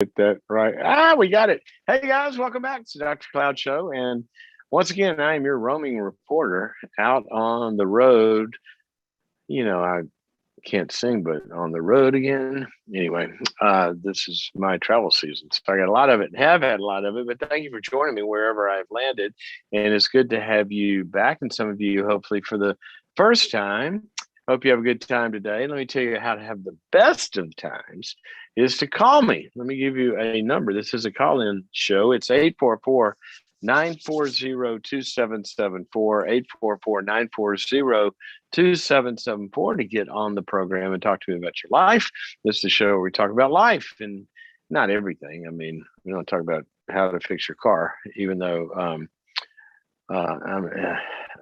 Get that right. We got it. Hey guys, welcome back to Dr. Cloud Show. And once again, I am your roaming reporter out on the road. I can't sing, but on the road again. Anyway, this is my travel season. So I got a lot of it and have had a lot of it, but thank you for joining me wherever I've landed. And it's good to have you back, and some of you, hopefully, for the first time. Hope you have a good time today. Let me tell you how to have the best of times is to call me. Let me give you a number. This is a call-in show. It's 844-940-2774, 844-940-2774 to get on the program and talk to me about your life. This is the show where we talk about life and not everything. I mean, we don't talk about how to fix your car, even though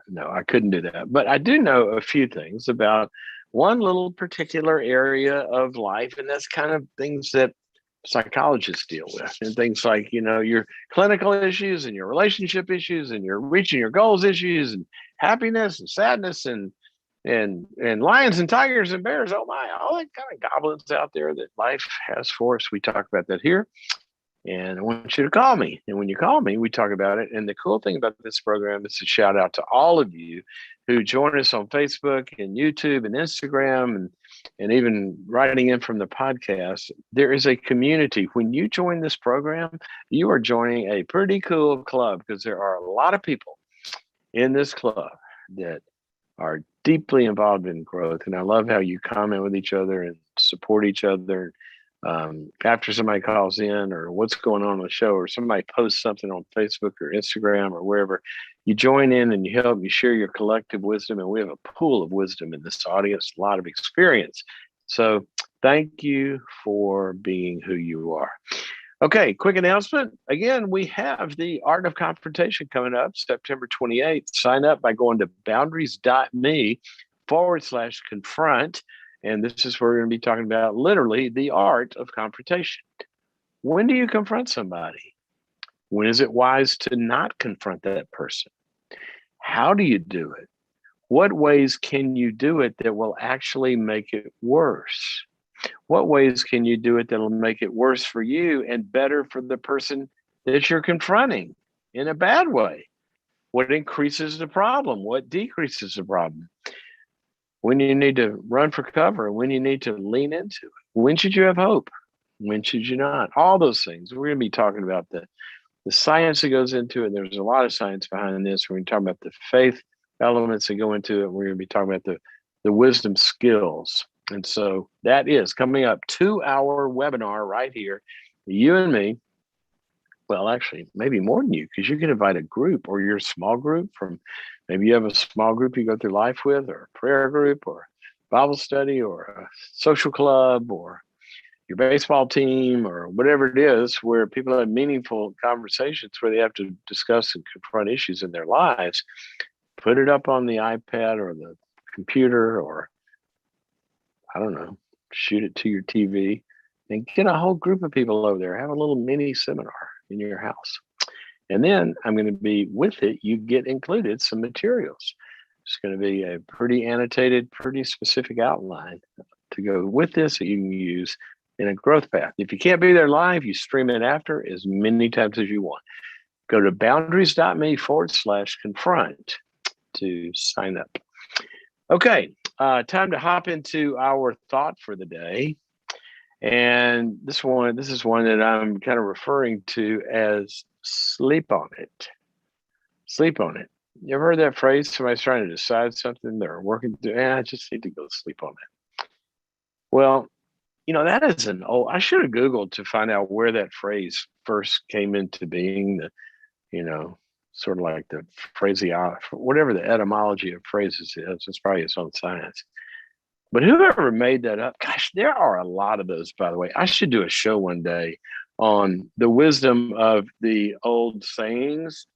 no, I couldn't do that. But I do know a few things about one little particular area of life, and that's kind of things that psychologists deal with, and things like, your clinical issues and your relationship issues and your reaching your goals issues and happiness and sadness and lions and tigers and bears. Oh my, all that kind of goblins out there that life has for us. We talk about that here. And I want you to call me. And when you call me, we talk about it. And the cool thing about this program is a shout out to all of you who join us on Facebook and YouTube and Instagram and even writing in from the podcast. There is a community. When you join this program, you are joining a pretty cool club, because there are a lot of people in this club that are deeply involved in growth. And I love how you comment with each other and support each other. After somebody calls in, or what's going on the show, or somebody posts something on Facebook or Instagram or wherever, you join in and you help, you share your collective wisdom. And we have a pool of wisdom in this audience, a lot of experience. So thank you for being who you are. Okay, quick announcement. Again, we have the Art of Confrontation coming up September 28th. Sign up by going to boundaries.me/confront. And this is where we're going to be talking about literally the art of confrontation. When do you confront somebody? When is it wise to not confront that person? How do you do it? What ways can you do it that will actually make it worse? What ways can you do it that will make it worse for you and better for the person that you're confronting in a bad way? What increases the problem? What decreases the problem? When you need to run for cover, when you need to lean into it. When should you have hope? When should you not? All those things. We're going to be talking about the science that goes into it. There's a lot of science behind this. We're going to talk about the faith elements that go into it. We're going to be talking about the wisdom skills. And so that is coming up, 2-hour webinar right here. You and me. Well, actually, maybe more than you, because you can invite a group or your small group from, maybe you have a small group you go through life with, or a prayer group, or Bible study, or a social club, or your baseball team, or whatever it is, where people have meaningful conversations where they have to discuss and confront issues in their lives. Put it up on the iPad or the computer, or I don't know, shoot it to your TV and get a whole group of people over there. Have a little mini seminar in your house. And then I'm going to be with it. You get included some materials. It's going to be a pretty annotated, pretty specific outline to go with this that you can use in a growth path. If you can't be there live, you stream it after as many times as you want. Go to boundaries.me/confront to sign up. Okay, time to hop into our thought for the day. And this is one that I'm kind of referring to as sleep on it. Sleep on it. You ever heard that phrase? Somebody's trying to decide something, they're working through, I just need to go sleep on it. Well, that is I should have Googled to find out where that phrase first came into being, sort of like the phraseology, whatever the etymology of phrases is. It's probably its own science. But whoever made that up, gosh, there are a lot of those, by the way. I should do a show one day on the wisdom of the old sayings.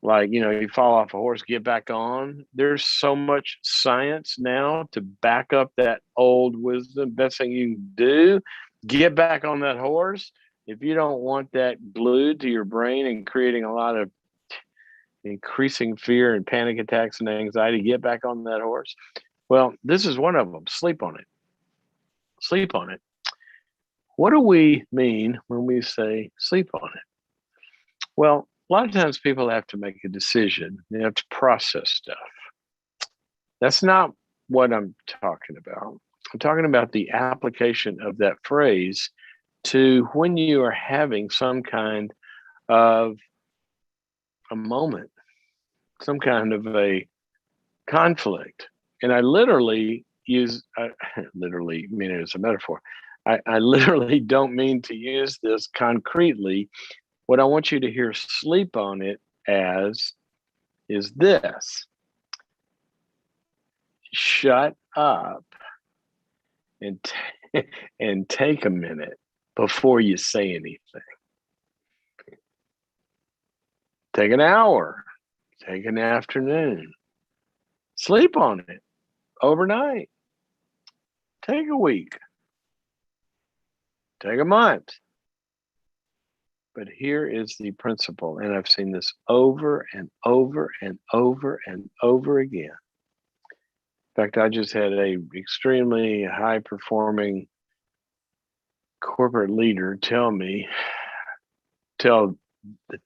Like, you fall off a horse, get back on. There's so much science now to back up that old wisdom. Best thing you can do, get back on that horse. If you don't want that glued to your brain and creating a lot of increasing fear and panic attacks and anxiety, get back on that horse. Well, this is one of them. Sleep on it. Sleep on it. What do we mean when we say sleep on it? Well, a lot of times people have to make a decision. They have to process stuff. That's not what I'm talking about. I'm talking about the application of that phrase to when you are having some kind of a moment, some kind of a conflict. And I literally literally mean it as a metaphor. I literally don't mean to use this concretely. What I want you to hear sleep on it as is this: shut up and and take a minute before you say anything. Take an hour, take an afternoon, sleep on it overnight, take a week, take a month. But here is the principle, and I've seen this over and over and over and over again. In fact, I just had a extremely high performing corporate leader tell the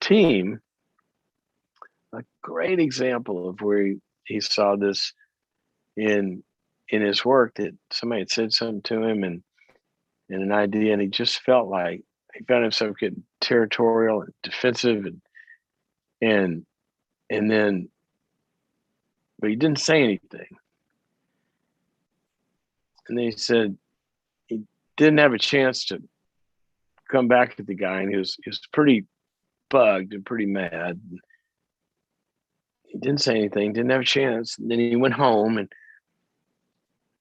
team a great example of where he saw this in his work, that somebody had said something to him and an idea, and he just felt like he found himself getting territorial and defensive and then, but he didn't say anything. And then he said he didn't have a chance to come back at the guy, and he was pretty bugged and pretty mad. He didn't say anything, didn't have a chance. And then he went home and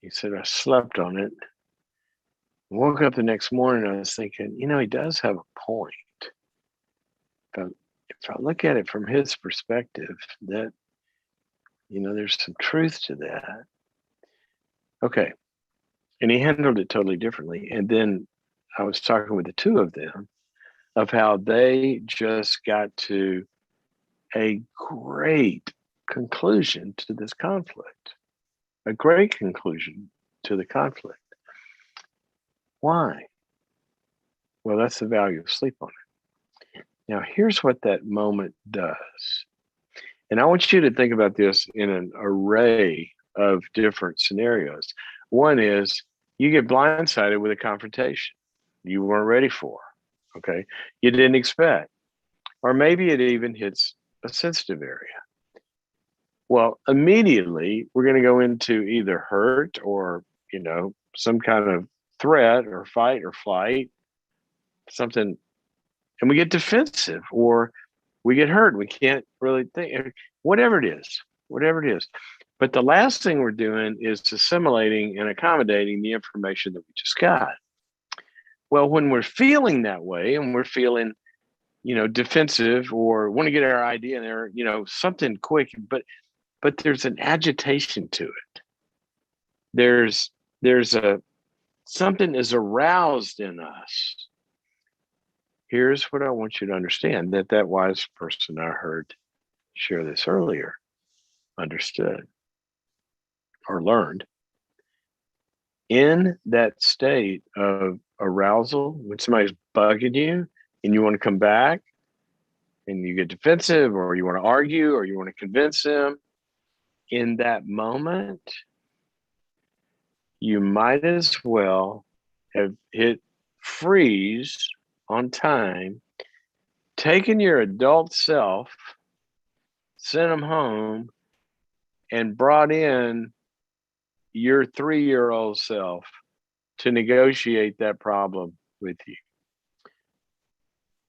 he said, I slept on it. I woke up the next morning, I was thinking, he does have a point. If I look at it from his perspective, that, there's some truth to that. Okay. And he handled it totally differently. And then I was talking with the two of them of how they just got to a great conclusion to this conflict, a great conclusion to the conflict. Why? Well, that's the value of sleep on it. Now, here's what that moment does. And I want you to think about this in an array of different scenarios. One is you get blindsided with a confrontation you weren't ready for, okay? You didn't expect. Or maybe it even hits a sensitive area. Well, immediately we're going to go into either hurt or, some kind of threat or fight or flight, something, and we get defensive or we get hurt. We can't really think, whatever it is. But the last thing we're doing is assimilating and accommodating the information that we just got. Well, when we're feeling that way and we're feeling, defensive or want to get our idea in there, something quick, but there's an agitation to it. There's something is aroused in us. Here's what I want you to understand, that wise person I heard share this earlier understood or learned. In that state of arousal, when somebody's bugging you and you want to come back and you get defensive or you want to argue or you want to convince them, in that moment, you might as well have hit freeze on time, taken your adult self, sent them home, and brought in your 3-year-old self to negotiate that problem with you.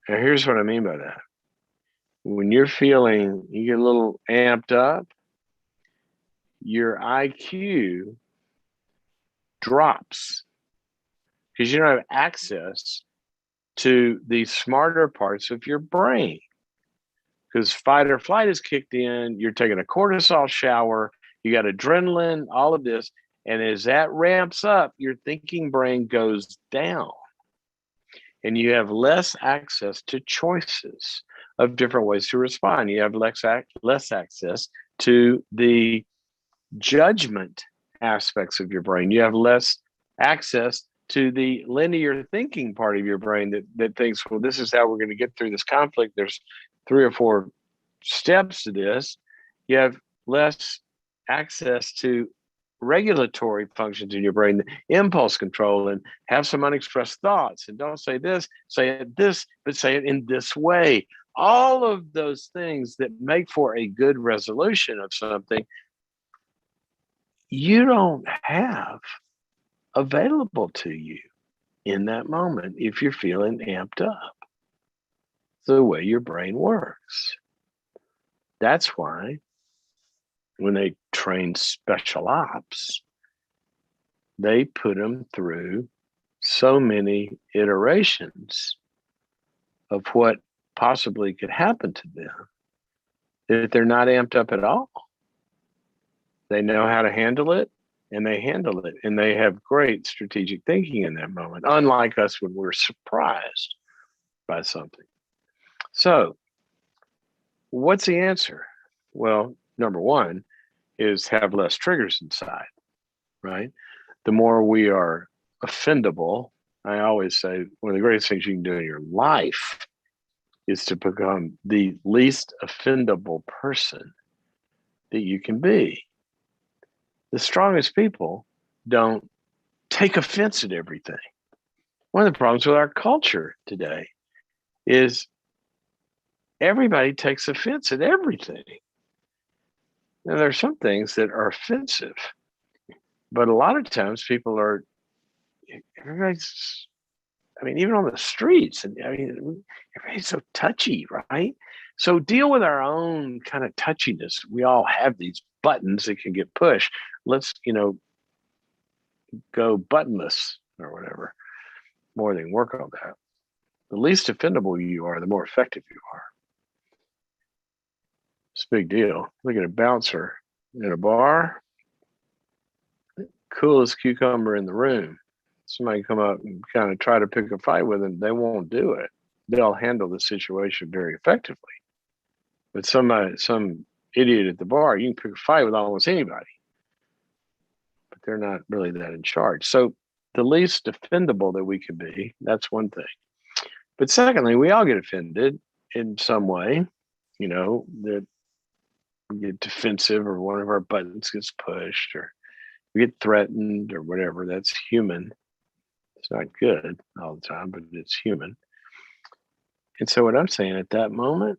Now, here's what I mean by that. When you're feeling, you get a little amped up, your IQ drops because you don't have access to the smarter parts of your brain. Because fight or flight is kicked in, you're taking a cortisol shower, you got adrenaline, all of this. And as that ramps up, your thinking brain goes down. And you have less access to choices of different ways to respond. You have less access to the judgment aspects of your brain. You have less access to the linear thinking part of your brain that thinks, well, this is how we're going to get through this conflict. There's 3 or 4 steps to this. You have less access to regulatory functions in your brain, impulse control, and have some unexpressed thoughts. And don't say this, say it this, but say it in this way. All of those things that make for a good resolution of something, you don't have available to you in that moment if you're feeling amped up. The way your brain works. That's why when they train special ops, they put them through so many iterations of what possibly could happen to them that they're not amped up at all. They know how to handle it, and they handle it, and they have great strategic thinking in that moment, unlike us when we're surprised by something. So, what's the answer? Well, number one is have less triggers inside, right? The more we are offendable, I always say one of the greatest things you can do in your life is to become the least offendable person that you can be. The strongest people don't take offense at everything. One of the problems with our culture today is everybody takes offense at everything. Now, there are some things that are offensive, but a lot of times people are, everybody's, I mean, even on the streets, and I mean, everybody's so touchy, right? So deal with our own kind of touchiness. We all have these buttons that can get pushed. Let's, go buttonless or whatever, more than work on that. The least offendable you are, the more effective you are. It's a big deal. Look at a bouncer in a bar, coolest cucumber in the room. Somebody come up and kind of try to pick a fight with them, they won't do it. They'll handle the situation very effectively. But some idiot at the bar, you can pick a fight with almost anybody, but they're not really that in charge. So the least offendable that we can be, that's one thing. But secondly, we all get offended in some way, that we get defensive or one of our buttons gets pushed or we get threatened or whatever. That's human. It's not good all the time, but it's human. And so what I'm saying at that moment,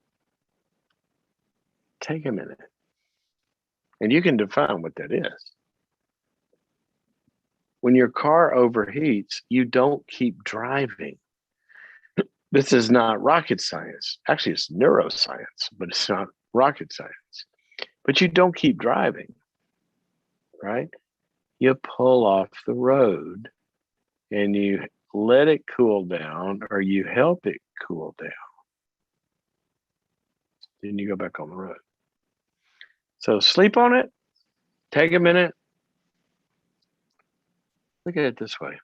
take a minute. And you can define what that is. When your car overheats, you don't keep driving. This is not rocket science. Actually, it's neuroscience, but it's not rocket science. But you don't keep driving, right? You pull off the road and you let it cool down or you help it cool down. Then you go back on the road. So sleep on it, take a minute. Look at it this way.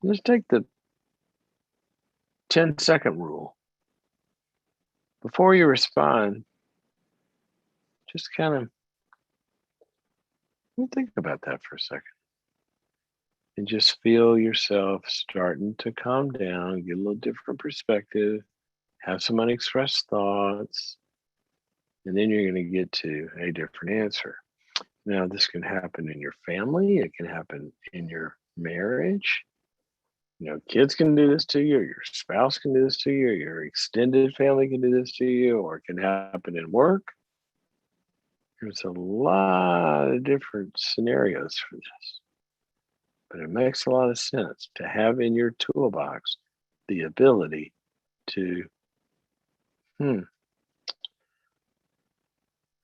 Just take the 10-second rule. Before you respond, just kind of think about that for a second. And just feel yourself starting to calm down, get a little different perspective, have some unexpressed thoughts, and then you're going to get to a different answer. Now, this can happen in your family, it can happen in your marriage. Kids can do this to you, or your spouse can do this to you, or your extended family can do this to you, or it can happen in work. There's a lot of different scenarios for this. But it makes a lot of sense to have in your toolbox the ability to, I'm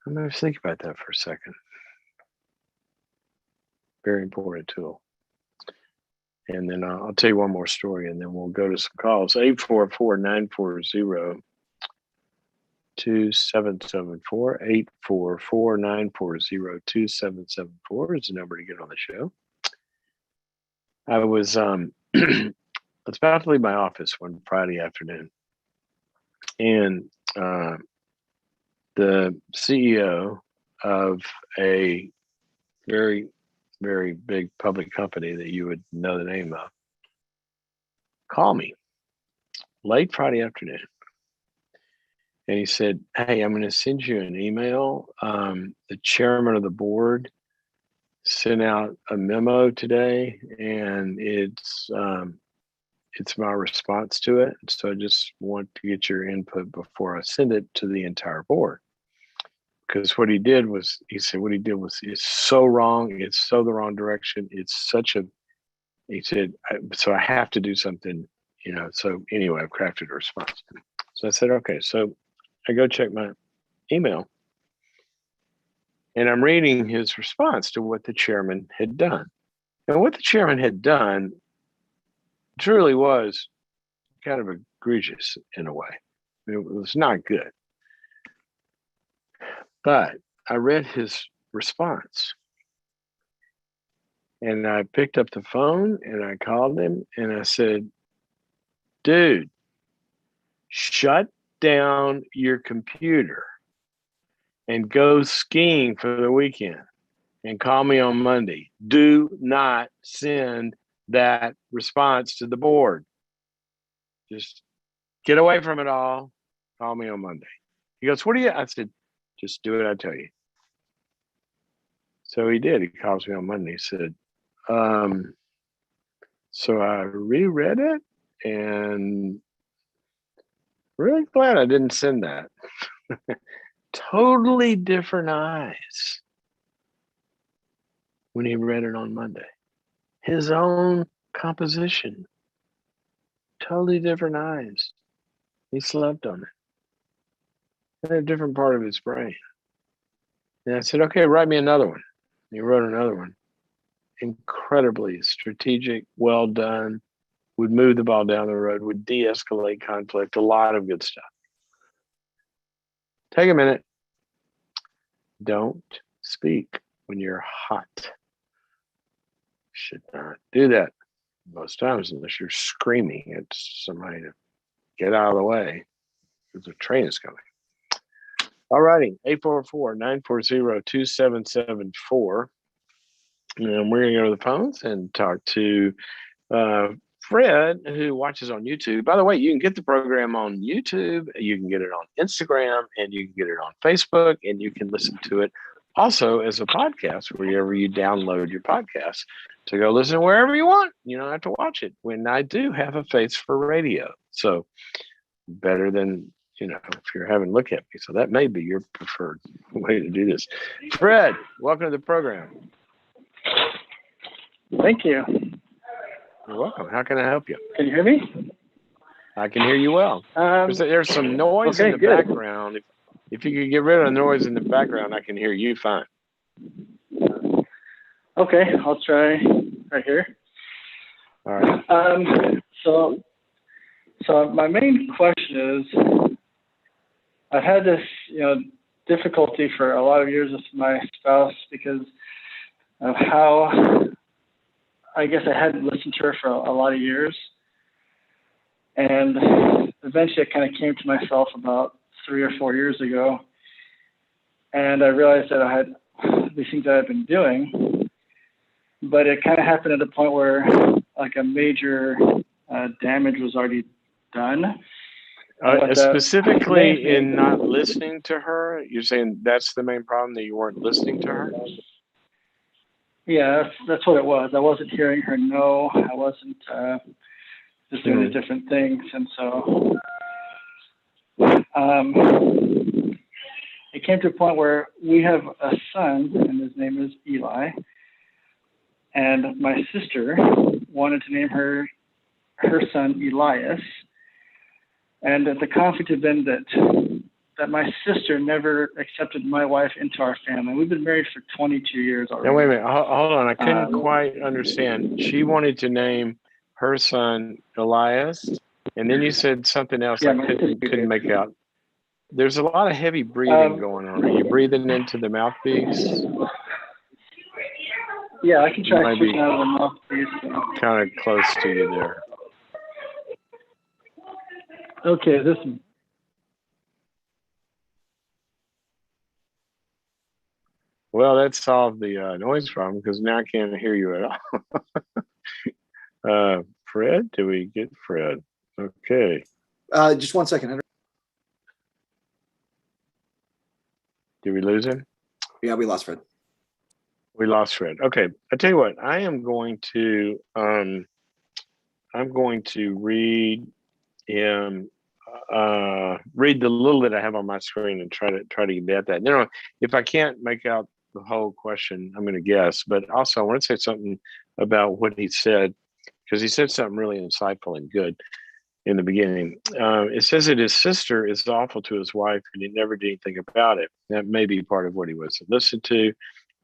going to think about that for a second. Very important tool. And then I'll tell you one more story and then we'll go to some calls. 844-940-2774, 844-940-2774 is the number to get on the show. I was about to leave my office one Friday afternoon, and the CEO of a very very big public company that you would know the name of, called me late Friday afternoon. And he said, "Hey, I'm going to send you an email. The chairman of the board sent out a memo today, and it's my response to it. So I just want to get your input before I send it to the entire board." Because what he did was, it's so wrong. It's so the wrong direction. He said, so I have to do something, So anyway, I've crafted a response. So I said, okay. So I go check my email, and I'm reading his response to what the chairman had done. And what the chairman had done truly was kind of egregious in a way. It was not good. But I read his response, and I picked up the phone and I called him and I said, "Dude, shut down your computer and go skiing for the weekend and call me on Monday. Do not send that response to the board. Just get away from it all. Call me on Monday." He goes, "What do you?" I said, "Just do what I tell you." So he did. He calls me on Monday. He said, so I reread it and really glad I didn't send that. Totally different eyes when he read it on Monday. His own composition, totally different eyes. He slept on it in a different part of his brain. And I said, "Okay, write me another one." He wrote another one. Incredibly strategic, well done, would move the ball down the road, would de-escalate conflict, a lot of good stuff. Take a minute. Don't speak when you're hot. Should not do that most times unless you're screaming at somebody to get out of the way because the train is coming. All righty, 844-940-2774. And we're going to go to the phones and talk to Fred, who watches on YouTube. By the way, you can get the program on YouTube, you can get it on Instagram, and you can get it on Facebook, and you can listen to it also as a podcast wherever you download your podcast to go listen wherever you want. You don't have to watch it. When I do have a face for radio, so better than if you're having a look at me. So that may be your preferred way to do this. Fred, welcome to the program. Thank you. You're welcome. How can I help you? Can you hear me? I can hear you well. There's some noise in the background. If you could get rid of the noise in the background, I can hear you fine. Okay, I'll try right here. All right. So my main question is, I've had this, difficulty for a lot of years with my spouse because of how, I guess I hadn't listened to her for a lot of years. And eventually I kind of came to myself about 3 or 4 years ago. And I realized that I had these things that I've been doing, but it kind of happened at a point where like a major damage was already done. Specifically in not listening to her, you're saying that's the main problem, that you weren't listening to her? Yeah, that's what it was. I wasn't hearing her no. I wasn't just doing the different things. And so it came to a point where we have a son, and his name is Eli. And my sister wanted to name her son Elias. And the conflict had been that my sister never accepted my wife into our family. We've been married for 22 years already. Now, wait a minute. Hold on. I couldn't quite understand. She wanted to name her son Elias, and then you said something else I couldn't make out. There's a lot of heavy breathing going on. Are you breathing into the mouthpiece? Yeah, I can try switching out of the mouthpiece. Kind of close to you there. Okay, Well, that solved the noise problem because now I can't hear you at all. Fred, do we get Fred? Okay. Just 1 second, Henry. Did we lose him? Yeah, we lost Fred. We lost Fred. Okay. I tell you what, I'm going to read him read the little that I have on my screen and try to get at that. You know, if I can't make out the whole question, I'm going to guess. But also, I want to say something about what he said, because he said something really insightful and good in the beginning. It says that his sister is awful to his wife, and he never did anything about it. That may be part of what he was listened to.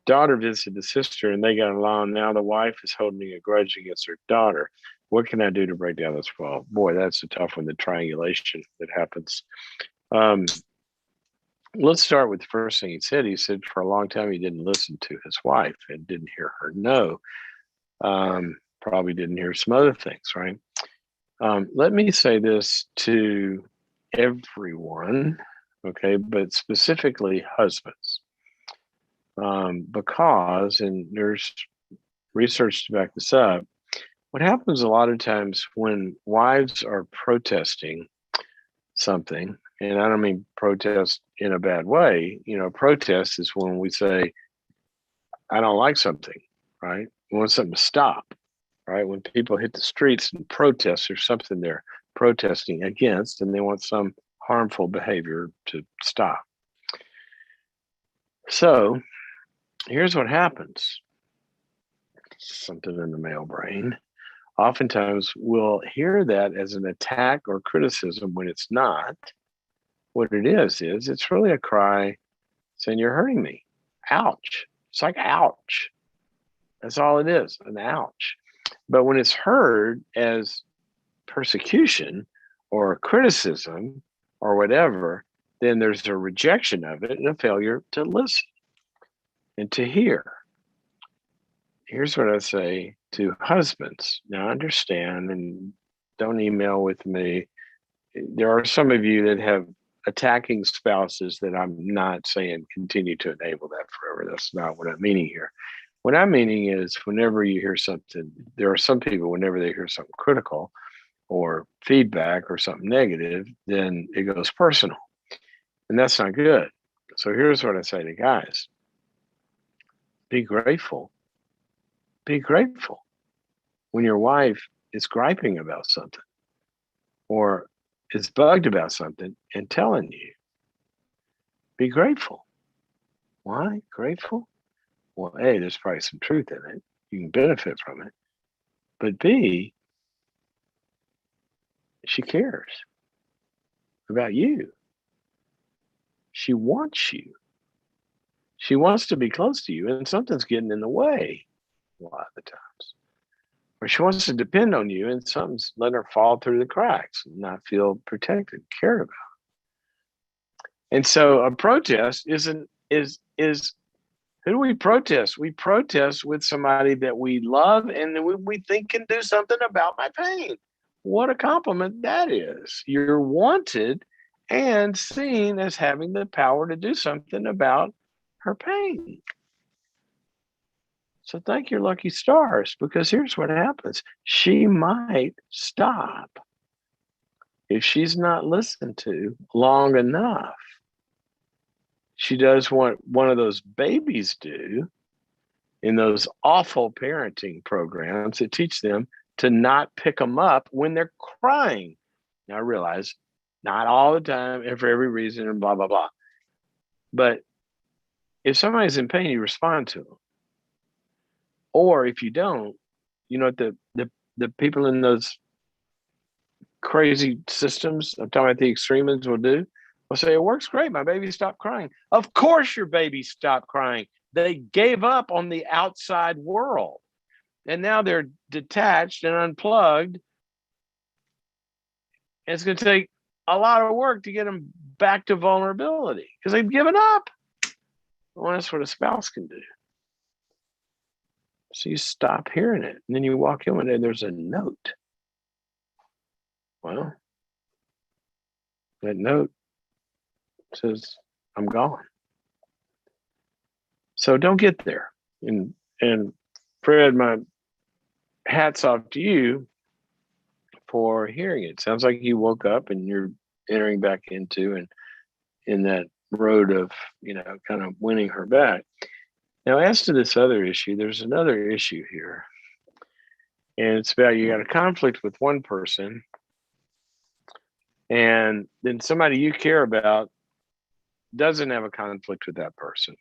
Daughter visited the sister, and they got along. Now the wife is holding a grudge against her daughter. What can I do to break down this wall? Boy, that's a tough one, the triangulation that happens. Let's start with the first thing he said. He said for a long time he didn't listen to his wife and didn't hear her no. Probably didn't hear some other things, right? Let me say this to everyone, okay, but specifically husbands. Because, and there's research to back this up, what happens a lot of times when wives are protesting something, and I don't mean protest in a bad way, you know, protest is when we say, I don't like something, right? We want something to stop, right? When people hit the streets and protest, there's something they're protesting against, and they want some harmful behavior to stop. So here's what happens. Something in the male brain. Oftentimes we'll hear that as an attack or criticism when it's not. What it is it's really a cry saying, you're hurting me. Ouch. It's like, ouch. That's all it is, an ouch. But when it's heard as persecution or criticism or whatever, then there's a rejection of it and a failure to listen and to hear. Here's what I say to husbands. Now, understand, and don't email with me. There are some of you that have attacking spouses that I'm not saying continue to enable that forever. That's not what I'm meaning here. What I'm meaning is whenever you hear something, there are some people, whenever they hear something critical or feedback or something negative, then it goes personal. And that's not good. So here's what I say to guys. Be grateful. Be grateful when your wife is griping about something or is bugged about something and telling you. Be grateful. Why grateful? Well, A, there's probably some truth in it. You can benefit from it. But B, she cares about you. She wants you. She wants to be close to you, and something's getting in the way a lot of the times. Or she wants to depend on you, and something's letting her fall through the cracks and not feel protected, cared about. And so a protest is who do we protest? We protest with somebody that we love and that we think can do something about my pain. What a compliment that is. You're wanted and seen as having the power to do something about her pain. So thank your lucky stars, because here's what happens. She might stop if she's not listened to long enough. She does what one of those babies do in those awful parenting programs that teach them to not pick them up when they're crying. Now I realize not all the time and for every reason and blah, blah, blah. But if somebody's in pain, you respond to them. Or if you don't, you know what the people in those crazy systems, I'm talking about the extremists, will do? They'll say, it works great. My baby stopped crying. Of course your baby stopped crying. They gave up on the outside world. And now they're detached and unplugged. And it's going to take a lot of work to get them back to vulnerability because they've given up. Well, that's what a spouse can do. So you stop hearing it. And then you walk in one day, there's a note. Well, that note says, I'm gone. So don't get there. And Fred, my hats off to you for hearing it. Sounds like you woke up and you're entering back into and in that road of, kind of winning her back. Now, as to this other issue, there's another issue here. And it's about you got a conflict with one person, and then somebody you care about doesn't have a conflict with that person.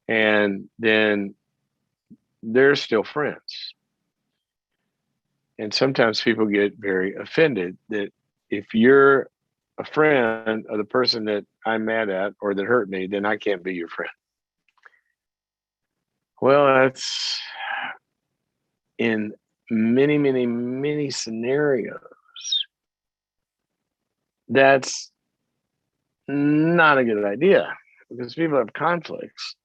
And then they're still friends. And sometimes people get very offended that if you're a friend of the person that I'm mad at or that hurt me, then I can't be your friend. Well, that's in many, many, many scenarios. That's not a good idea because people have conflicts,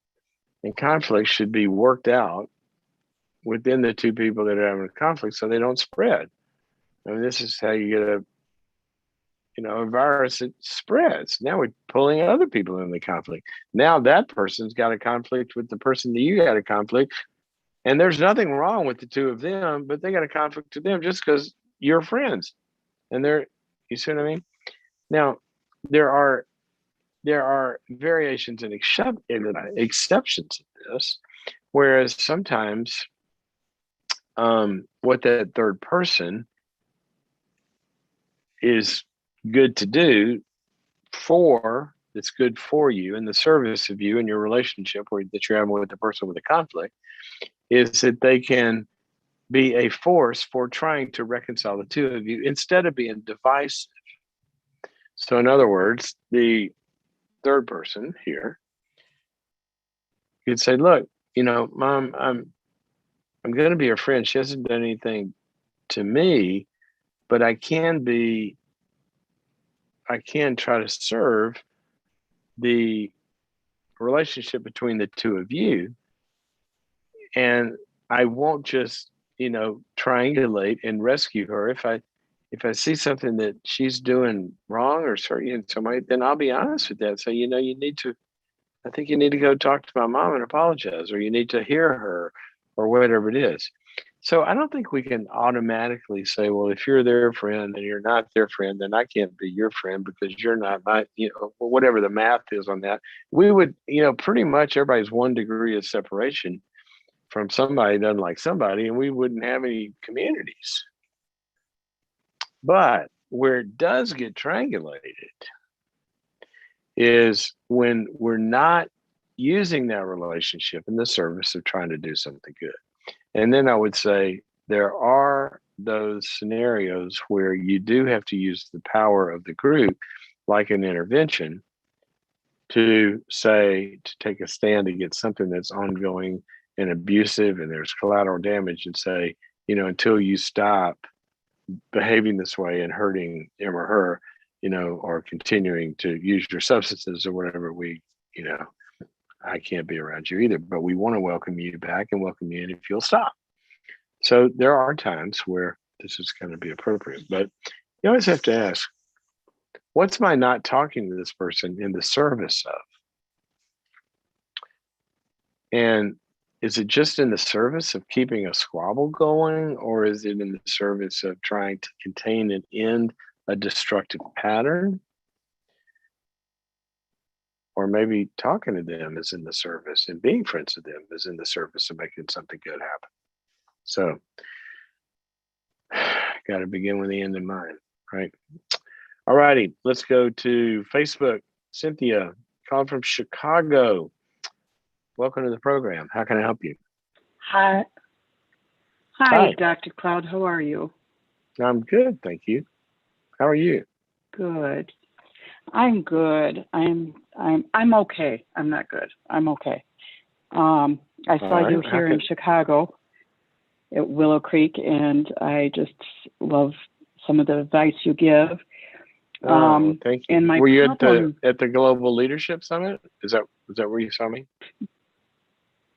and conflicts should be worked out within the two people that are having a conflict so they don't spread. I mean, this is how you get a virus that spreads. Now we're pulling other people in the conflict. Now that person's got a conflict with the person that you got a conflict, and there's nothing wrong with the two of them, but they got a conflict to them just because you're friends. And you see what I mean? Now, there are variations and exceptions to this, whereas sometimes what that third person is good to do that's good for you in the service of you and your relationship that you're having with the person with the conflict is that they can be a force for trying to reconcile the two of you instead of being divisive. So in other words, the third person here could say, look, Mom, I'm going to be her friend. She hasn't done anything to me, but I can try to serve the relationship between the two of you. And I won't just, triangulate and rescue her. If I see something that she's doing wrong or hurting in some way, then I'll be honest with that. So, I think you need to go talk to my mom and apologize, or you need to hear her, or whatever it is. So I don't think we can automatically say, well, if you're their friend and you're not their friend, then I can't be your friend because you're not my, whatever the math is on that. We would, pretty much everybody's 1 degree of separation from somebody doesn't like somebody, and we wouldn't have any communities. But where it does get triangulated is when we're not using that relationship in the service of trying to do something good. And then I would say there are those scenarios where you do have to use the power of the group, like an intervention, to take a stand against something that's ongoing and abusive and there's collateral damage, and say, until you stop behaving this way and hurting him or her, or continuing to use your substances or whatever, I can't be around you either, but we want to welcome you back and welcome you in if you'll stop. So there are times where this is going to be appropriate, but you always have to ask, what's my not talking to this person in the service of? And is it just in the service of keeping a squabble going, or is it in the service of trying to contain and end a destructive pattern? Or maybe talking to them is in the service, and being friends with them is in the service of making something good happen. So, got to begin with the end in mind, right? All righty, let's go to Facebook. Cynthia, calling from Chicago. Welcome to the program. How can I help you? Hi. Hi, Dr. Cloud. How are you? I'm good, thank you. How are you? Good. I'm good. I'm okay. I'm not good. I'm okay. I saw you here in Chicago at Willow Creek, and I just love some of the advice you give. Thank you. And were you at the Global Leadership Summit? Is that where you saw me?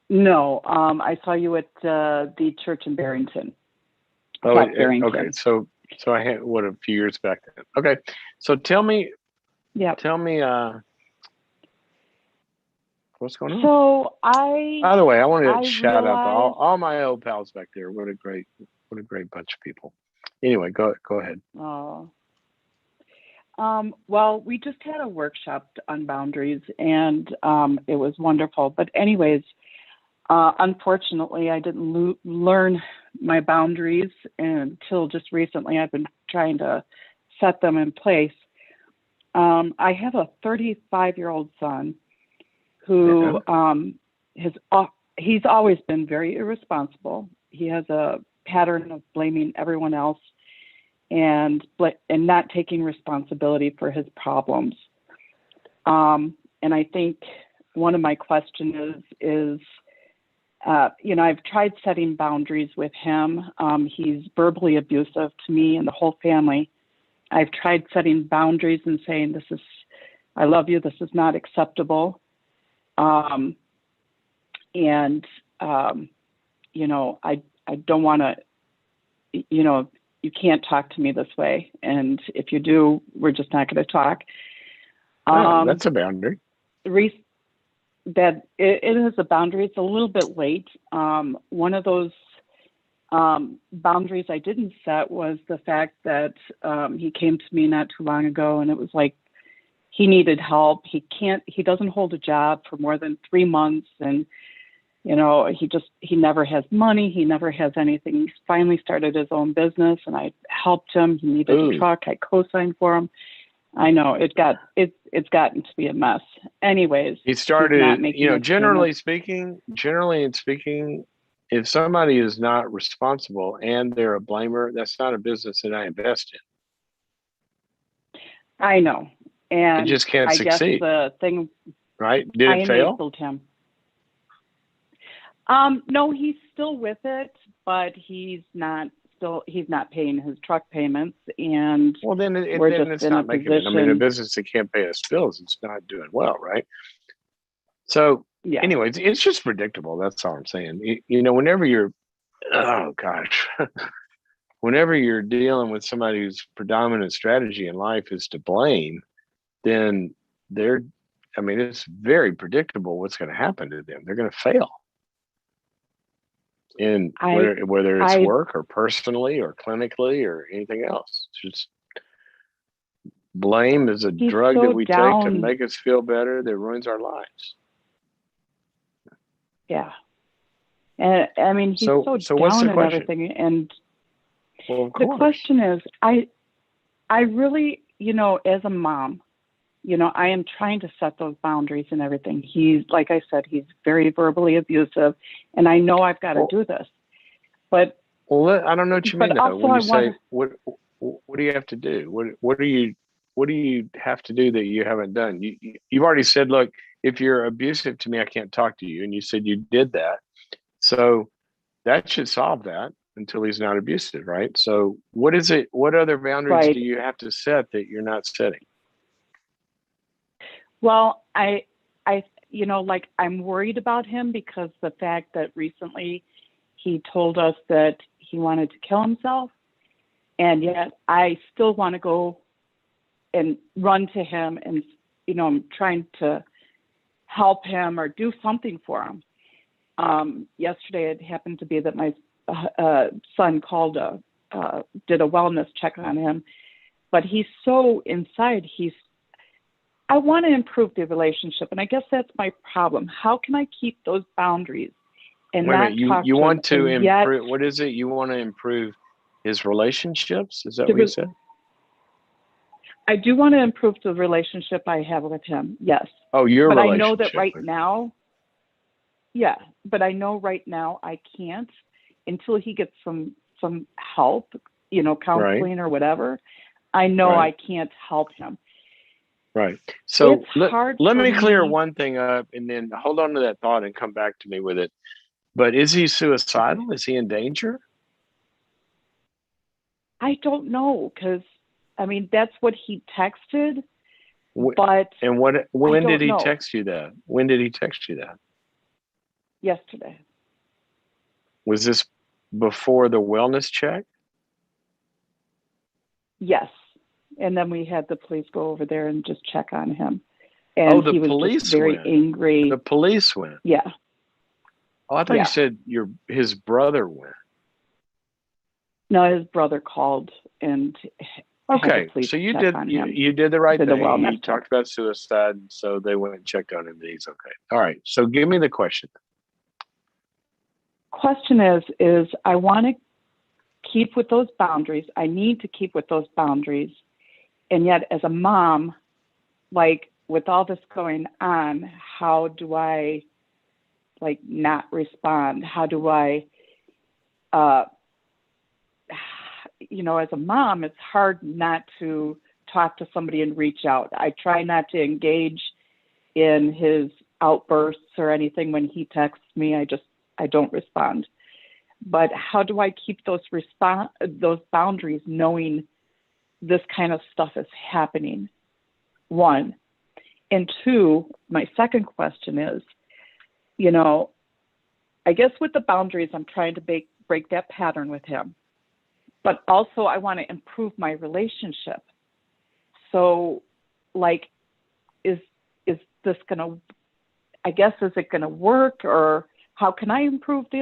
No, I saw you at the church in Barrington. Barrington. Okay. So I had a few years back then. Okay. So tell me. Yeah. Tell me. What's going on? So By the way, I want I to shout out to realized, all my old pals back there. What a great bunch of people. Anyway, go ahead. oh, well, we just had a workshop on boundaries, and it was wonderful. But anyways, unfortunately, I didn't learn my boundaries until just recently. I've been trying to set them in place. I have a 35-year-old son who he's always been very irresponsible. He has a pattern of blaming everyone else and not taking responsibility for his problems. And I think one of my questions is, I've tried setting boundaries with him. He's verbally abusive to me and the whole family. I've tried setting boundaries and saying, I love you, this is not acceptable. I don't want to, you can't talk to me this way. And if you do, we're just not going to talk. That's a boundary. That it is a boundary. It's a little bit late. One of those boundaries I didn't set was the fact that he came to me not too long ago, and it was like he needed help. He doesn't hold a job for more than 3 months, and he never has money. He never has anything. He finally started his own business, and I helped him. He needed a truck. I co-signed for him. I know it's gotten to be a mess. Anyways, he started, generally speaking, if somebody is not responsible and they're a blamer, that's not a business that I invest in. I know. And it just can't succeed. Guess the thing, right? Did it fail? enabled him. No, he's still with it, but he's not paying his truck payments, and then it's not making it. I mean, a business that can't pay its bills, it's not doing well, right? So, yeah. Anyways, it's just predictable. That's all I'm saying. Whenever you're, whenever you're dealing with somebody whose predominant strategy in life is to blame, then it's very predictable what's going to happen to them. They're going to fail. In whether it's work or personally or clinically or anything else. It's just blame is a drug that we take to make us feel better that ruins our lives. Yeah. And I mean, he's so down and everything. And the question is, I really, as a mom, I am trying to set those boundaries and everything. He's, like I said, he's very verbally abusive, and I know I've got to do this. But I don't know what you mean though. When you say what do you have to do? What do you have to do that you haven't done? You've already said, look, if you're abusive to me, I can't talk to you, and you said you did that. So that should solve that until he's not abusive, right? So what is it? What other boundaries do you have to set that you're not setting? Well, I'm worried about him because the fact that recently he told us that he wanted to kill himself, and yet I still want to go and run to him and, I'm trying to help him or do something for him. Yesterday it happened to be that my son called did a wellness check on him, but he's so inside, I want to improve the relationship, and I guess that's my problem. How can I keep those boundaries and not talk to him? You want to improve? What is it? You want to improve his relationships? Is that what you said? I do want to improve the relationship I have with him. Yes. Oh, your relationship. But I know that right now. Yeah, but I know right now I can't until he gets some help, counseling or whatever. I know I can't help him. Right. So let me clear one thing up and then hold on to that thought and come back to me with it. But is he suicidal? Is he in danger? I don't know, because, that's what he texted. When did he text you that? When did he text you that? Yesterday. Was this before the wellness check? Yes. And then we had the police go over there and just check on him. And the he was police just very went. angry. The police went. Yeah. Oh, I thought Yeah. you said his brother went. No, his brother called and had the Okay, police so you check did on him. you did the right Did a thing. wellness You check. talked about suicide, and so they went and checked on him. And he's okay. All right. So give me the question. Question is I want to keep with those boundaries. I need to keep with those boundaries. And yet as a mom, like with all this going on, how do I like not respond? How do I, as a mom, it's hard not to talk to somebody and reach out. I try not to engage in his outbursts or anything when he texts me. I don't respond. But how do I keep those boundaries knowing this kind of stuff is happening? One. And two, my second question is, I guess with the boundaries, I'm trying to break that pattern with him. But also I want to improve my relationship. So like, is this going to, is it going to work, or how can I improve the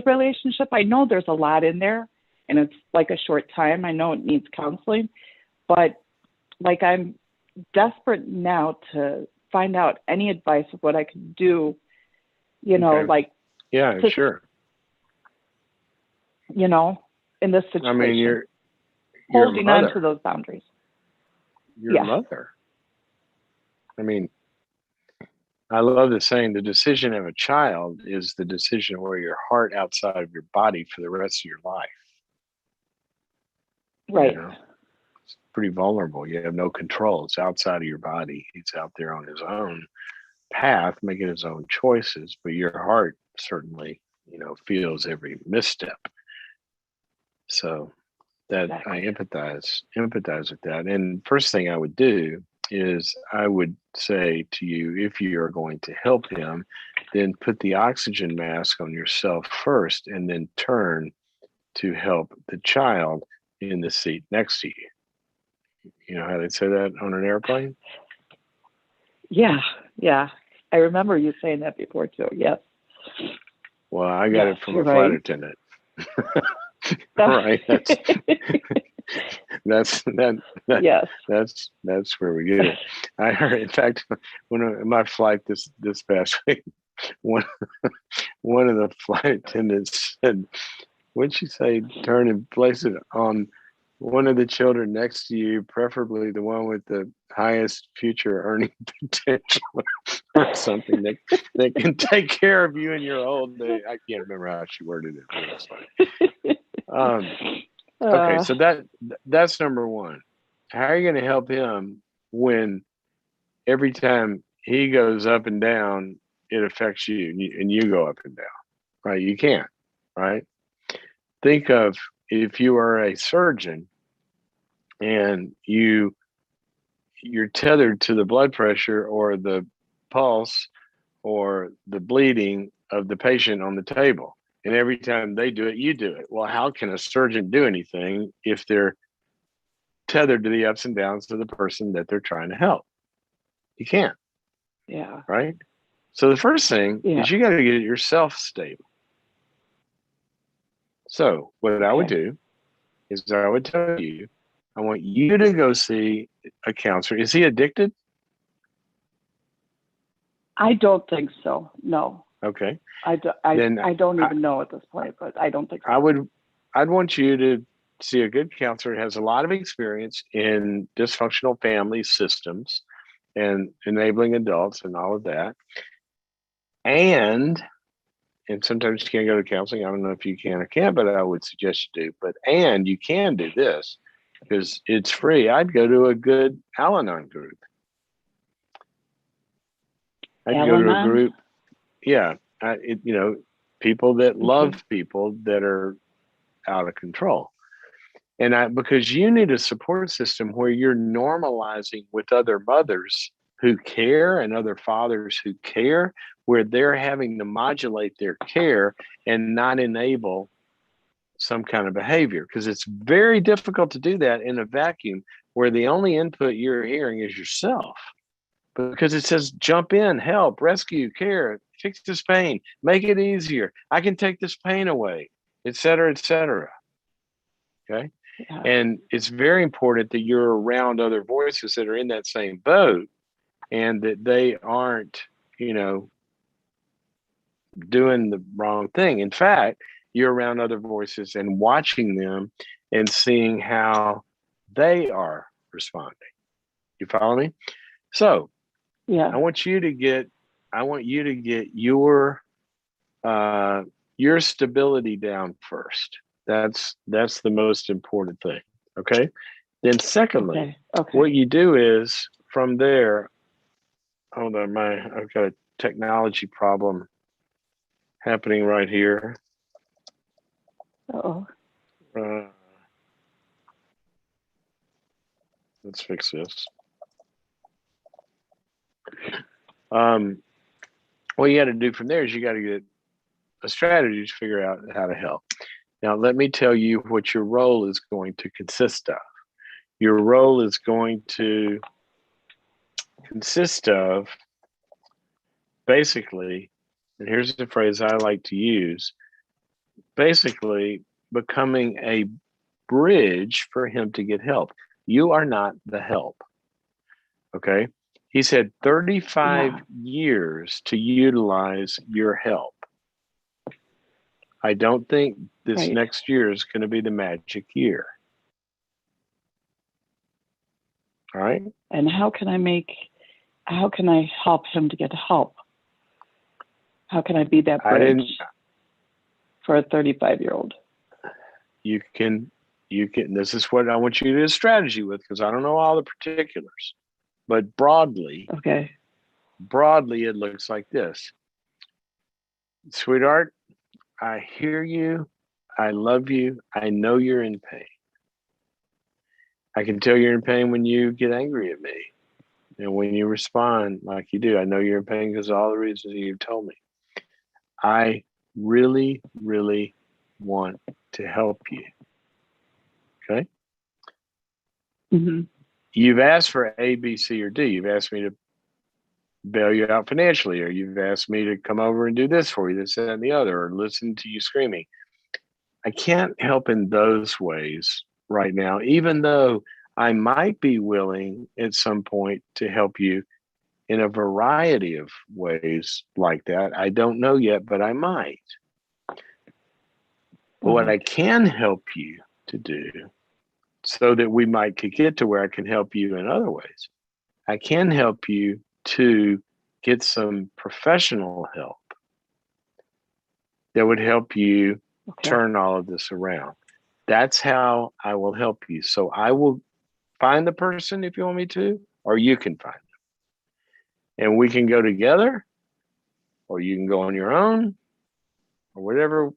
relationship? I know there's a lot in there and it's like a short time. I know it needs counseling, but like I'm desperate now to find out any advice of what I can do, Okay. like, Yeah, sure. in this situation. I mean, you're holding a on mother. to those boundaries. You're Yeah. a mother. I mean, I love the saying, the decision of a child is the decision where your heart outside of your body for the rest of your life. Right. It's pretty vulnerable. You have no control. It's outside of your body. He's out there on his own path, making his own choices, but your heart certainly, feels every misstep. So that Exactly. I empathize with that. And first thing I would do is I would say to you, if you are going to help him, then put the oxygen mask on yourself first and then turn to help the child in the seat next to you. You know how they say that on an airplane? Yeah. I remember you saying that before too. Yes. Well, I got it from a you're flight right. attendant. Right. That's Yes. that's where we get it. I heard, in fact, when my flight this past week, one of the flight attendants said, "Wouldn't you say turn and place it on one of the children next to you, preferably the one with the highest future earning potential, or something that can take care of you in your old age." I can't remember how she worded it, but it was funny. Okay, so that's number one. How are you going to help him when every time he goes up and down, it affects you and you go up and down, right? You can't, right? Think of if you are a surgeon and you're tethered to the blood pressure or the pulse or the bleeding of the patient on the table. And every time they do it, you do it. Well, how can a surgeon do anything if they're tethered to the ups and downs of the person that they're trying to help? You can't. Yeah. Right? So the first thing Yeah. is you got to get yourself stable. So what I would do is I would tell you, I want you to go see a counselor. Is he addicted? I don't think so. No. Okay. I don't even know at this point, but I don't think so. I'd want you to see a good counselor who has a lot of experience in dysfunctional family systems and enabling adults and all of that. And sometimes you can't go to counseling. I don't know if you can or can't, but I would suggest you do. And you can do this because it's free. I'd go to a good Al-Anon group. I'd go to a group. Yeah. People that love people that are out of control. And because you need a support system where you're normalizing with other mothers who care and other fathers who care, where they're having to modulate their care and not enable some kind of behavior. Because it's very difficult to do that in a vacuum where the only input you're hearing is yourself. because it says jump in, help, rescue, care, fix this pain, make it easier. I can take this pain away, et cetera, et cetera. Okay. Yeah. And it's very important that you're around other voices that are in that same boat and that they aren't, doing the wrong thing. In fact, you're around other voices and watching them and seeing how they are responding. You follow me? So Yeah. I want you to get your stability down first. That's the most important thing. Okay. Then secondly, Okay. what you do is from there, hold on, I've got a technology problem happening right here. Uh-oh. Let's fix this. What you got to do from there is you got to get a strategy to figure out how to help. Now, let me tell you what your role is going to consist of. Your role is going to consist of basically, and here's the phrase I like to use, basically becoming a bridge for him to get help. You are not the help. Okay. He's had 35 years to utilize your help. I don't think this next year is going to be the magic year. All right. And how can I help him to get help? How can I be that bridge for a 35-year-old? You can, this is what I want you to do a strategy with, because I don't know all the particulars, but broadly, it looks like this. Sweetheart, I hear you. I love you. I know you're in pain. I can tell you're in pain when you get angry at me and when you respond like you do. I know you're in pain because of all the reasons you've told me. I really, really want to help you. Okay? Mm-hmm. You've asked for A, B, C, or D. You've asked me to bail you out financially, or you've asked me to come over and do this for you, this, that, and the other, or listen to you screaming. I can't help in those ways right now, even though I might be willing at some point to help you in a variety of ways like that. I don't know yet, but I might. But what I can help you to do, so that we could get to where I can help you in other ways, I can help you to get some professional help that would help you turn all of this around. That's how I will help you. So I will find the person if you want me to, or you can find them. And we can go together, or you can go on your own, or whatever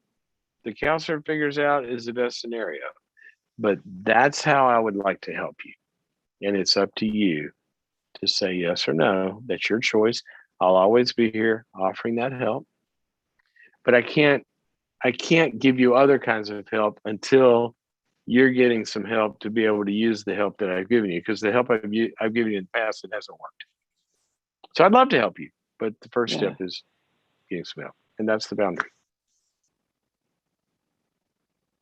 the counselor figures out is the best scenario. But that's how I would like to help you. And it's up to you to say yes or no. That's your choice. I'll always be here offering that help. But I can't give you other kinds of help until you're getting some help to be able to use the help that I've given you, because the help I've given you in the past, it hasn't worked. So I'd love to help you, but the first step is getting some help, and that's the boundary.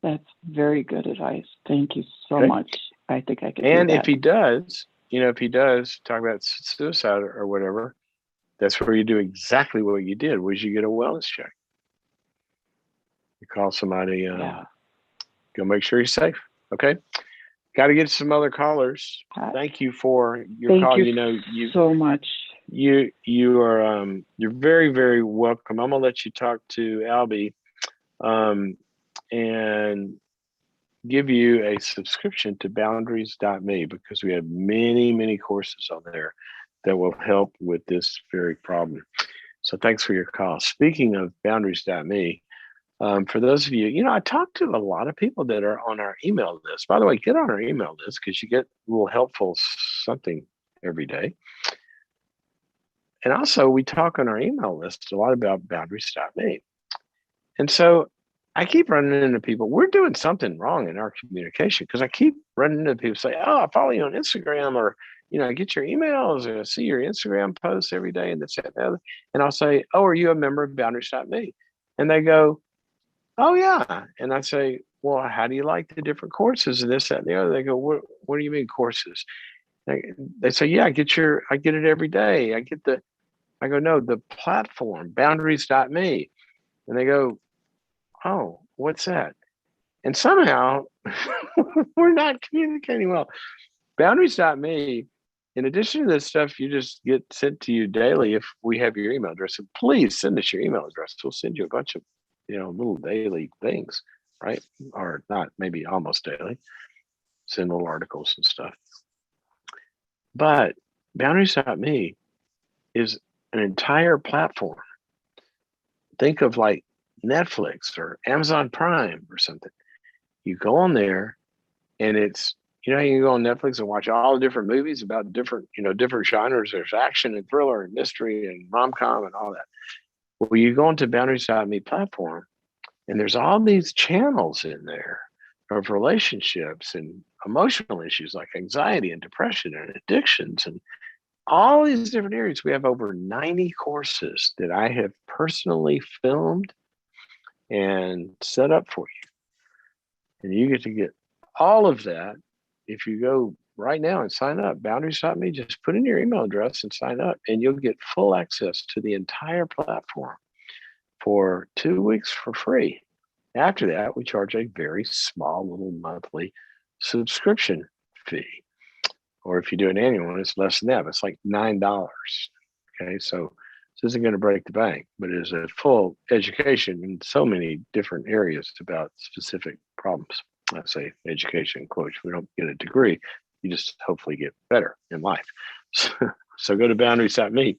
That's very good advice. Thank you so much. I think I can do that. And if he does talk about suicide or whatever, that's where you do exactly what you did, was you get a wellness check. You call somebody, go make sure he's safe. Okay. Got to get some other callers. Thank you for your call. You so much. You are you're very, very welcome. I'm gonna let you talk to Albie and give you a subscription to boundaries.me, because we have many, many courses on there that will help with this very problem. So thanks for your call. Speaking of boundaries.me, for those of you, I talk to a lot of people that are on our email list. By the way, get on our email list, because you get a little helpful something every day. And also, we talk on our email list a lot about boundaries.me. And so I keep running into people. We're doing something wrong in our communication because I keep running into people say, "Oh, I follow you on Instagram," or I get your emails and I see your Instagram posts every day, and this, that, and the other. And I'll say, "Oh, are you a member of Boundaries.me?" And they go, "Oh, yeah." And I say, "Well, how do you like the different courses and this, that, and the other?" They go, "What do you mean courses?" They say, "Yeah, I get it every day. I go, "No, the platform, Boundaries.me." And they go, "Oh, what's that?" And somehow we're not communicating well. Boundaries.me, in addition to this stuff you just get sent to you daily, if we have your email address, so please send us your email address. We'll send you a bunch of little daily things, right? Or not, maybe almost daily. Send little articles and stuff. But Boundaries.me is an entire platform. Think of like Netflix or Amazon Prime or something. You go on there and it's, you can go on Netflix and watch all the different movies about different genres. There's action and thriller and mystery and rom-com and all that. Well, you go onto Boundaries.me platform and there's all these channels in there of relationships and emotional issues like anxiety and depression and addictions and all these different areas. We have over 90 courses that I have personally filmed and set up for you. And you get to get all of that if you go right now and sign up. Boundaries.me, just put in your email address and sign up, and you'll get full access to the entire platform for 2 weeks for free. After that, we charge a very small little monthly subscription fee. Or if you do an annual one, it's less than that. It's like $9. Okay, so this isn't going to break the bank, but it is a full education in so many different areas about specific problems. I say education in quotes. We don't get a degree. You just hopefully get better in life. So go to Boundaries.me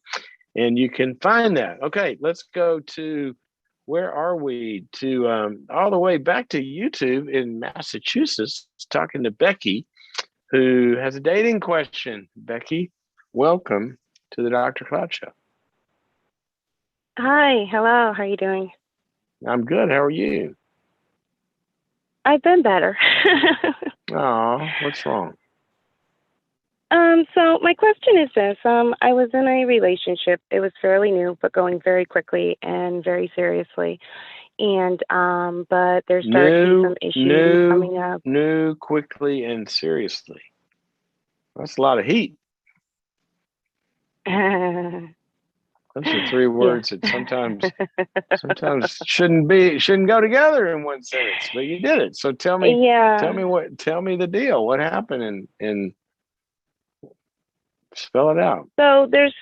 and you can find that. Okay, let's go to, where are we? To all the way back to YouTube in Massachusetts, talking to Becky, who has a dating question. Becky, welcome to the Dr. Cloud Show. Hi, hello, how are you doing? I'm good. How are you? I've been better. Oh, what's wrong? So my question is this. I was in a relationship. It was fairly new, but going very quickly and very seriously. And but there started to be some issues coming up. New, quickly, and seriously. That's a lot of heat. Those are three words that sometimes shouldn't go together in one sentence, but you did it. So tell me the deal. What happened and spell it out. So there's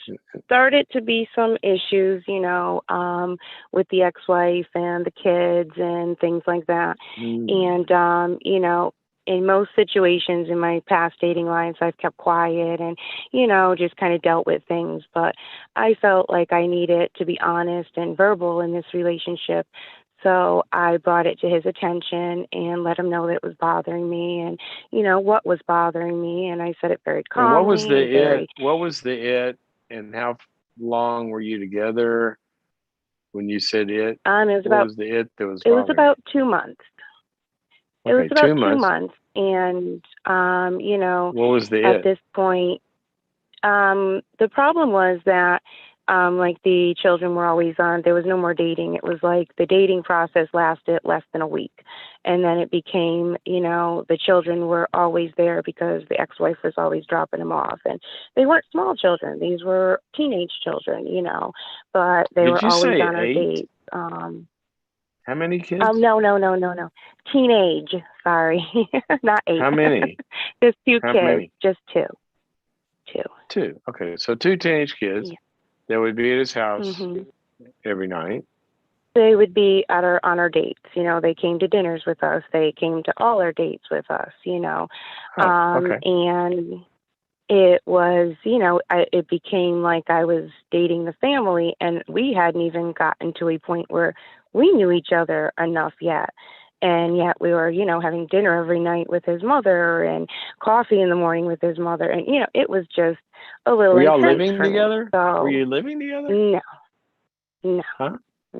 started to be some issues, with the ex-wife and the kids and things like that. And in most situations in my past dating lives, I've kept quiet and, just kind of dealt with things. But I felt like I needed to be honest and verbal in this relationship. So I brought it to his attention and let him know that it was bothering me and, what was bothering me. And I said it very calmly. And what was the it and how long were you together when you said it? What was the it that was bothering you? It was about 2 months. Okay, it was about 2 months. And, what was the at this point, the problem was that, the children were always on, there was no more dating. It was like the dating process lasted less than a week. And then it became, the children were always there because the ex-wife was always dropping them off. And they weren't small children. These were teenage children, but they were always on our dates. How many kids? No. Teenage, sorry. Not 8. How many? Just 2 How kids. Many? Just 2. 2. Okay, so 2 teenage kids that would be at his house every night. They would be on our dates. They came to dinners with us. They came to all our dates with us, Okay. And it was, it became like I was dating the family, and we hadn't even gotten to a point where we knew each other enough yet. And yet we were, having dinner every night with his mother and coffee in the morning with his mother. And, it was just a little Were y'all intense living for me. together? So, Were you living together? No. Huh? No.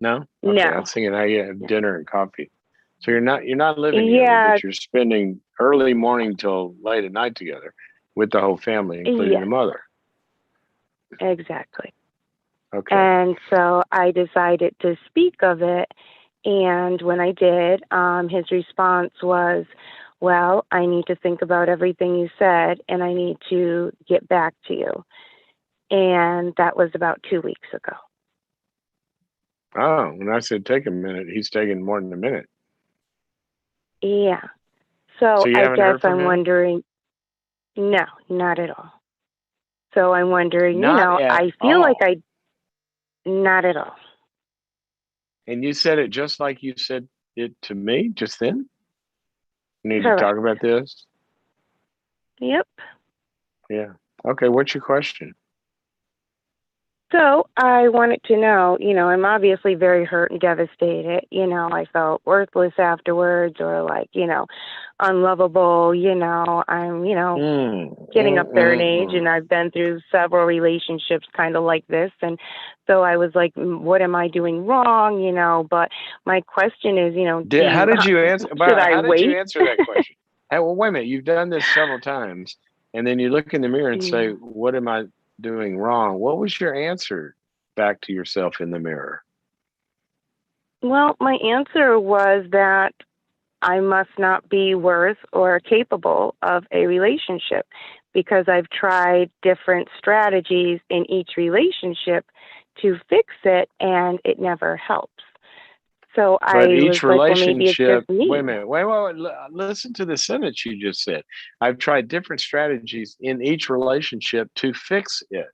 No? Okay, I No. was thinking how you have dinner and coffee. So you're not living together, Yeah, but you're spending early morning till late at night together with the whole family, including the yes, mother. exactly. Okay. And so I decided to speak of it. And when I did, his response was, well, I need to think about everything you said and I need to get back to you. And that was about 2 weeks ago. Oh, when I said take a minute, he's taking more than a minute. Yeah. So So you I haven't guess heard from I'm him? wondering, no, not at all. So I'm wondering, Not at I feel like all. not at all. And you said it just like you said it to me just then? You need to Correct. talk about this? Yep. Yeah. Okay, what's your question? So I wanted to know, I'm obviously very hurt and devastated. I felt worthless afterwards or like, unlovable. I'm, getting up there in age and I've been through several relationships kind of like this. And so I was like, what am I doing wrong? But my question is, How did you answer? should I How did you wait? answer that question? Hey, well, wait a minute. You've done this several times, and then you look in the mirror and say, Yeah. "What am I doing wrong?" What was your answer back to yourself in the mirror? Well, my answer was that I must not be worth or capable of a relationship because I've tried different strategies in each relationship to fix it and it never helps. So But I was each like, well, maybe it's relationship. just me. Wait a minute. Wait. Listen to the sentence you just said. I've tried different strategies in each relationship to fix it,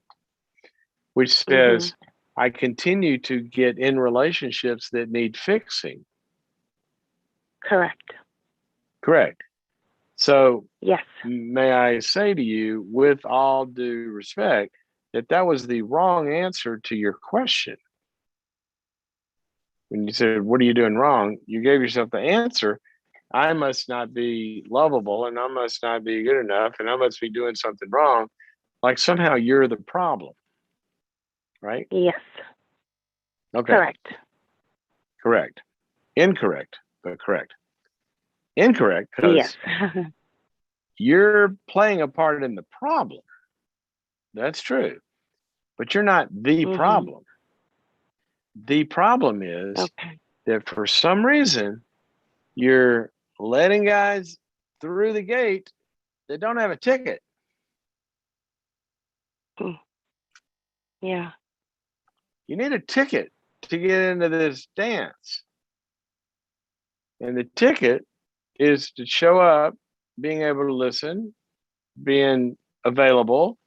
which Hmm. says I continue to get in relationships that need fixing. Correct. Correct. So, Yes. may I say to you, with all due respect, that that was the wrong answer to your question. When you said, "What are you doing wrong?" you gave yourself the answer. I must not be lovable and I must not be good enough and I must be doing something wrong. Like somehow you're the problem, right? Yes. Okay, Correct. correct. Incorrect, but correct. Incorrect Yes. because you're playing a part in the problem. That's true, but you're not the Hmm. problem. The problem is Okay. that for some reason you're letting guys through the gate that don't have a ticket. Mm. Yeah. You need a ticket to get into this dance. And the ticket is to show up, being able to listen, being available,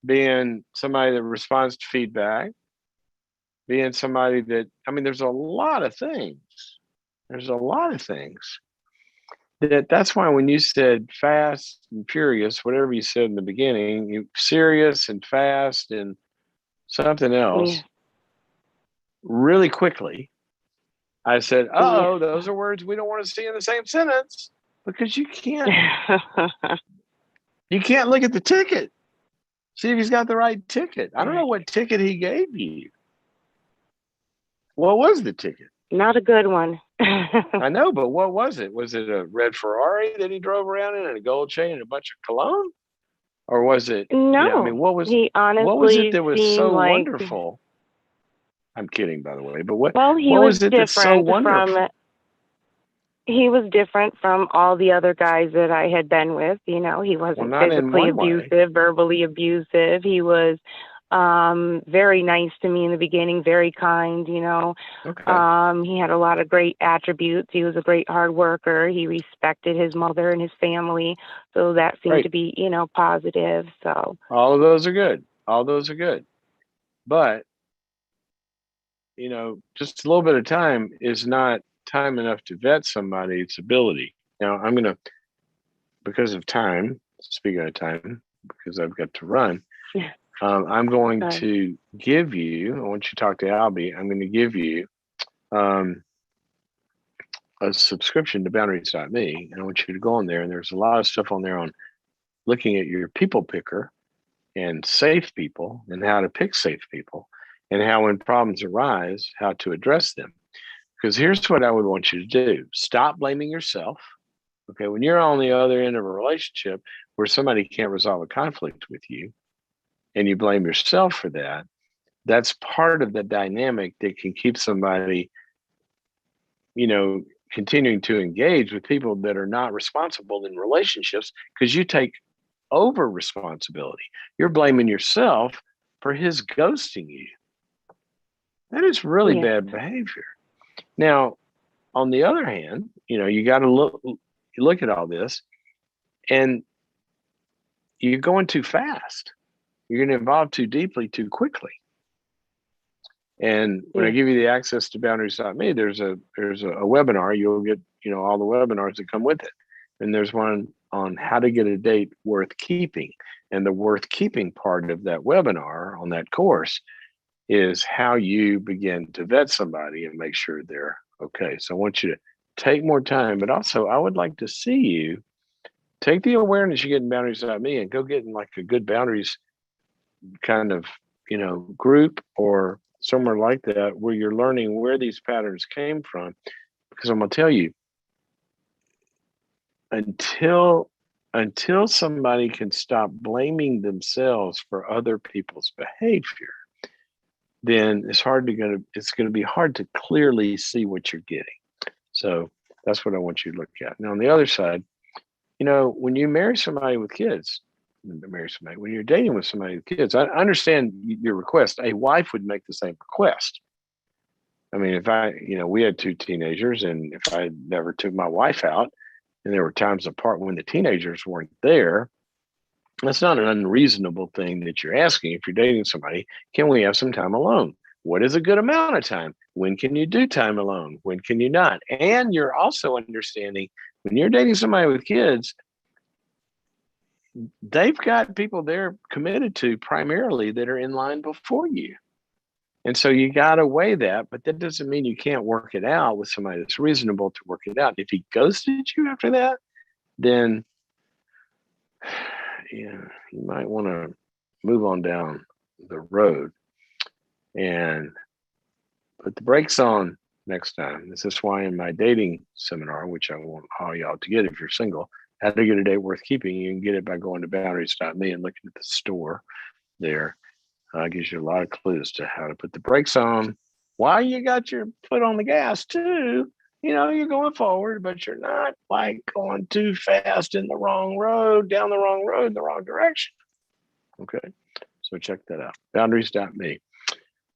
being somebody that responds to feedback, being somebody that, I mean, there's a lot of things. There's a lot of things. That's why when you said fast and furious, whatever you said in the beginning, you serious and fast and something else, Yeah. really quickly, I said, Yes. "Oh, those are words we don't want to see in the same sentence because you can't look at the ticket, see if he's got the right ticket. I don't know Right. what ticket he gave you. What was the ticket? Not a good one. I know, but what was it? Was it a red Ferrari that he drove around in and a gold chain and a bunch of cologne? Or was it, I mean, No, he what was it honestly that was seemed so like, wonderful? I'm kidding, by the way, but well, he what was was it that's so different from wonderful? all the other guys that I had been with. He Well, wasn't not in physically one way. abusive, verbally abusive. He was very nice to me in the beginning, very kind. Okay. He had a lot of great attributes. He was a great hard worker. He respected his mother and his family. So that seemed to Great. be, positive. So, All of those are good. All those are good. But, just a little bit of time is not time enough to vet somebody's ability. Now, because of time, speaking of time, because I've got to run, yeah. I'm going Right. to give you, I want you to talk to Albie, I'm going to give you um, a subscription to boundaries.me. And I want you to go on there. And there's a lot of stuff on there on looking at your people picker and safe people and how to pick safe people. and how when problems arise, how to address them. Because here's what I would want you to do. Stop blaming yourself. Okay, when you're on the other end of a relationship where somebody can't resolve a conflict with you and you blame yourself for that, that's part of the dynamic that can keep somebody, continuing to engage with people that are not responsible in relationships because you take over responsibility. You're blaming yourself for his ghosting you. That is really bad behavior. Now, on the other hand, you got to look at all this, and you're going too fast. You're going to evolve too deeply, too quickly. And when I give you the access to boundaries.me, there's a webinar. You'll get, all the webinars that come with it. And there's one on how to get a date worth keeping. And the worth keeping part of that webinar on that course is how you begin to vet somebody and make sure they're okay. So I want you to take more time, but also I would like to see you take the awareness you get in boundaries.me and go get in like a good boundaries kind of, group or somewhere like that where you're learning where these patterns came from. Because I'm going to tell you, until somebody can stop blaming themselves for other people's behavior, then it's going to be hard to clearly see what you're getting. So that's what I want you to look at. Now, on the other side, when you marry somebody with kids, when you're dating with somebody with kids, I understand your request. A wife would make the same request. I mean, if we had 2 teenagers, and if I never took my wife out, and there were times apart when the teenagers weren't there, that's not an unreasonable thing that you're asking. If you're dating somebody, can we have some time alone? What is a good amount of time? When can you do time alone? When can you not? And you're also understanding when you're dating somebody with kids, they've got people they're committed to primarily that are in line before you. And so you got to weigh that, but that doesn't mean you can't work it out with somebody that's reasonable to work it out. If he ghosted you after that, then you might want to move on down the road and put the brakes on next time. This is why in my dating seminar, which I want all y'all to get if you're single, how to get a date worth keeping, you can get it by going to boundaries.me and looking at the store there. Gives you a lot of clues to how to put the brakes on while you got your foot on the gas too. You're going forward, but you're not like going too fast in the wrong road, down the wrong road, in the wrong direction. Okay, so check that out. Boundaries.me.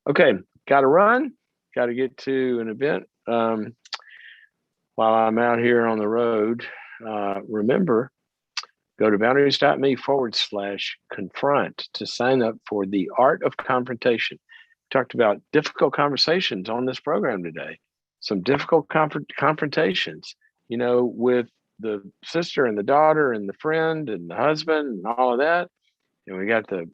Okay, got to run. Got to get to an event. While I'm out here on the road, remember, go to boundaries.me/confront to sign up for the Art of Confrontation. We talked about difficult conversations on this program today. Some difficult confrontations, with the sister and the daughter and the friend and the husband and all of that. And we got the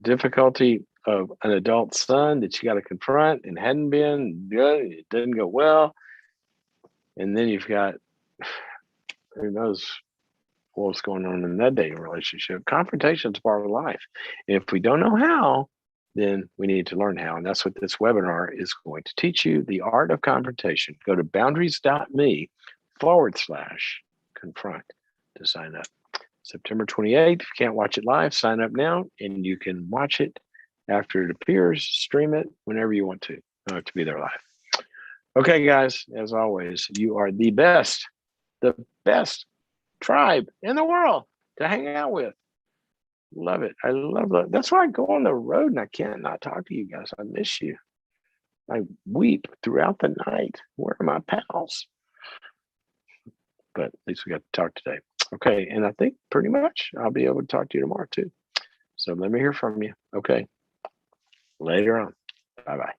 difficulty of an adult son that you got to confront and hadn't been good. It didn't go well. And then you've got, who knows what's going on in that dating relationship. Confrontation is part of life. And if we don't know how, then we need to learn how. And that's what this webinar is going to teach you, the art of confrontation. Go to boundaries.me/confront to sign up. September 28th. If you can't watch it live, sign up now, and you can watch it after it appears, stream it whenever you want to. You don't have to be there live. Okay, guys, as always, you are the best tribe in the world to hang out with. Love it. I love that. That's why I go on the road and I can't not talk to you guys. I miss you. I weep throughout the night. Where are my pals? But at least we got to talk today. Okay, and I think pretty much I'll be able to talk to you tomorrow too. So let me hear from you. Okay. Later on. Bye-bye.